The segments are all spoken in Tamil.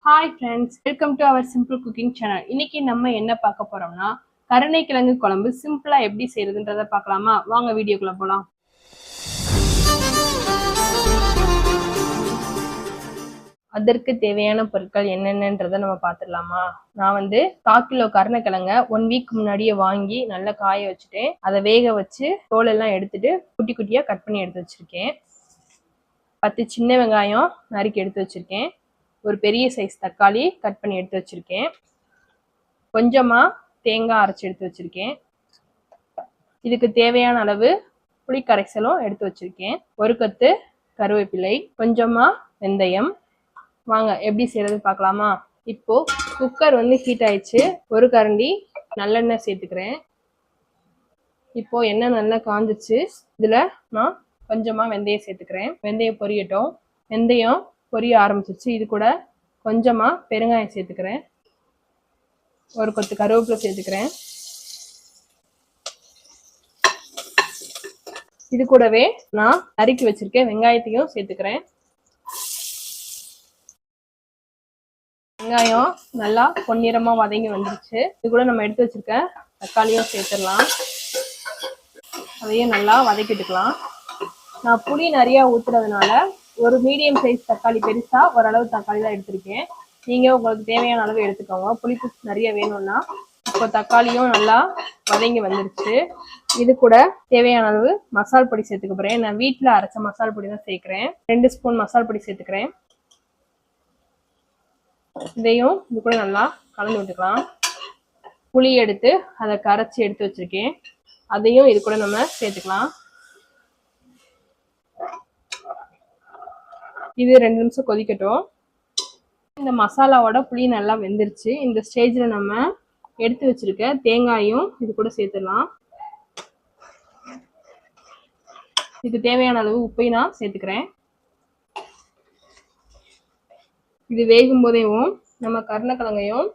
Hi friends, welcome to our simple cooking channel. இன்னைக்கு நம்ம என்ன பார்க்க போறோம்னா கருணைக்கிழங்கு குழம்பு சிம்பிளா எப்படி செய்யறதுன்றத பார்க்கலாமா? வாங்க வீடியோக்குள்ள போலாம். அதற்கு தேவையான பொருட்கள் என்னென்னன்றதை நம்ம பார்த்துடலாமா? நான் 1/4 கிலோ கருணைக்கிழங்க 1 வீக் முன்னாடியே வாங்கி நல்லா காய வச்சுட்டேன். அதை வேக வச்சு தோலெல்லாம் எடுத்துட்டு குட்டி குட்டியா கட் பண்ணி எடுத்து வச்சிருக்கேன். 10 சின்ன வெங்காயம் நறுக்கி எடுத்து வச்சிருக்கேன். ஒரு பெரிய சைஸ் தக்காளி கட் பண்ணி எடுத்து வச்சிருக்கேன். கொஞ்சமா தேங்காய் அரைச்சி எடுத்து வச்சிருக்கேன். இதுக்கு தேவையான அளவு புளி கரைசலும் எடுத்து வச்சிருக்கேன். ஒரு கொத்து கருவேப்பிலை, கொஞ்சமா வெந்தயம். வாங்க எப்படி செய்யறது பார்க்கலாமா? இப்போ குக்கர் ஹீட் ஆயிடுச்சு. ஒரு கரண்டி நல்லெண்ணெய் சேர்த்துக்கிறேன். இப்போ எண்ணெய் நல்லா காஞ்சிச்சு. இதுல நான் கொஞ்சமா வெந்தயம் சேர்த்துக்கிறேன். வெந்தயம் பொரியட்டும். வெந்தயம் பொரிய ஆரம்பிச்சிச்சு. இது கூட கொஞ்சமா பெருங்காயம் சேர்த்துக்கிறேன். ஒரு கொத்து கருவேப்பிலை சேர்த்துக்கிறேன். இது கூடவே நான் நறுக்கி வச்சிருக்கேன் வெங்காயத்தையும் சேர்த்துக்கிறேன். வெங்காயம் நல்லா பொன்னிறமா வதங்கி வந்துருச்சு. இது கூட நம்ம எடுத்து வச்சிருக்க தக்காளியும் சேர்த்துடலாம். அதையும் நல்லா வதக்கிட்டுக்கலாம். நான் புளி நிறைய ஊத்துறதுனால ஒரு மீடியம் சைஸ் தக்காளி, பெருசா ஓரளவு தக்காளி தான் எடுத்திருக்கேன். நீங்க உங்களுக்கு தேவையான அளவு எடுத்துக்கோங்க. புளிப்பு நிறைய வேணும்னா. இப்போ தக்காளியும் நல்லா வதங்கி வந்துருச்சு. இது கூட தேவையான அளவு மசால் பொடி சேர்த்துக்க போறேன். நான் வீட்டில் அரைச்ச மசால் பொடி தான் சேர்க்கிறேன். 2 ஸ்பூன் மசால் பொடி சேர்த்துக்கிறேன். இதையும் இது கூட நல்லா கலந்து விட்டுக்கலாம். புளி எடுத்து அதை கரைச்சி எடுத்து வச்சிருக்கேன். அதையும் இது கூட நம்ம சேர்த்துக்கலாம். இது 2 நிமிஷம் கொதிக்கட்டும். இந்த மசாலாவோட புளி நல்லா வெந்துருச்சு. இந்த ஸ்டேஜ்ல நம்ம எடுத்து வச்சிருக்க தேங்காயும் இது கூட சேர்த்துடலாம். இதுக்கு தேவையான அளவு உப்பையும் நான் சேர்த்துக்கிறேன். இது வேகும் போதேவும் நம்ம கருணைக்கிழங்கையும்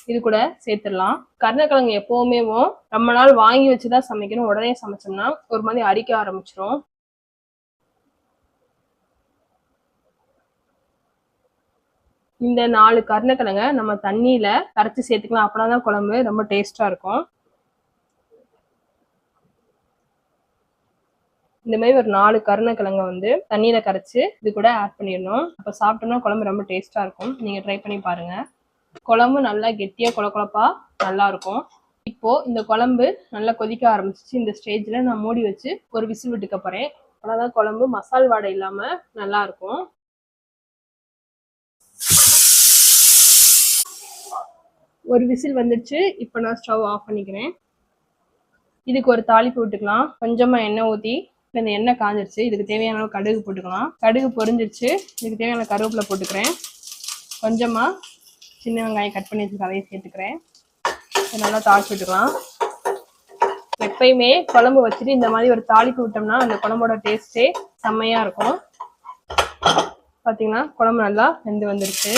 இது கூட சேர்த்துடலாம். கருணைக்கிழங்கு எப்பவுமே ரொம்ப நாள் வாங்கி வச்சுதான் சமைக்கணும். உடனே சமைச்சோம்னா ஒரு மாதிரி அரிக்க ஆரம்பிச்சிடும். இந்த 4 கருணைக்கிழங்க நம்ம தண்ணியில கரைச்சி சேர்த்துக்கலாம். அப்படின்னா குழம்பு ரொம்ப டேஸ்டா இருக்கும். இந்த மாதிரி ஒரு 4 கருணைக்கிழங்க தண்ணியில கரைச்சு இது கூட ஆட் பண்ணிடணும். அப்ப சாப்பிட்டோம்னா குழம்பு ரொம்ப டேஸ்டா இருக்கும். நீங்க ட்ரை பண்ணி பாருங்க. குழம்பு நல்லா கெட்டியா கொழப்பா நல்லா இருக்கும். இப்போ இந்த குழம்பு நல்லா கொதிக்க ஆரம்பிச்சிச்சு. இந்த ஸ்டேஜ்ல நான் மூடி வச்சு ஒரு விசில் விட்டுக்க போறேன். அப்பதான் குழம்பு மசால் வாடை இல்லாம நல்லா இருக்கும். ஒரு விசில் வந்துடுச்சு. இப்போ நான் ஸ்டவ் ஆஃப் பண்ணிக்கிறேன். இதுக்கு ஒரு தாளிப்பு விட்டுக்கலாம். கொஞ்சமா எண்ணெய் ஊற்றி இந்த எண்ணெய் காஞ்சிருச்சு. இதுக்கு தேவையான அளவு கடுகு போட்டுக்கலாம். கடுகு பொரிஞ்சிருச்சு. இதுக்கு தேவையான கருவேப்பிலை போட்டுக்கிறேன். கொஞ்சமா சின்ன வெங்காயம் கட் பண்ணி வச்சுருக்க அதையும் சேர்த்துக்கிறேன். நல்லா தாளிச்சு விட்டுக்கலாம். எப்பயுமே குழம்பு வச்சுட்டு இந்த மாதிரி ஒரு தாளிப்பு விட்டோம்னா அந்த குழம்போட டேஸ்டே செம்மையா இருக்கும். பார்த்தீங்கன்னா குழம்பு நல்லா வெந்து வந்துருச்சு.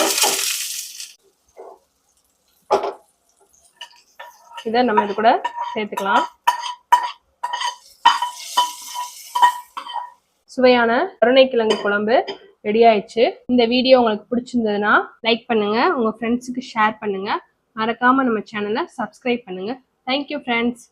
இதை நம்ம இது கூட சேர்த்துக்கலாம். சுவையான கருணைக்கிழங்கு குழம்பு ரெடி ஆயிடுச்சு. இந்த வீடியோ உங்களுக்கு பிடிச்சிருந்ததுன்னா லைக் பண்ணுங்க, உங்க ஃப்ரெண்ட்ஸுக்கு ஷேர் பண்ணுங்க. மறக்காம நம்ம சேனலை சப்ஸ்கிரைப் பண்ணுங்க. Thank you friends.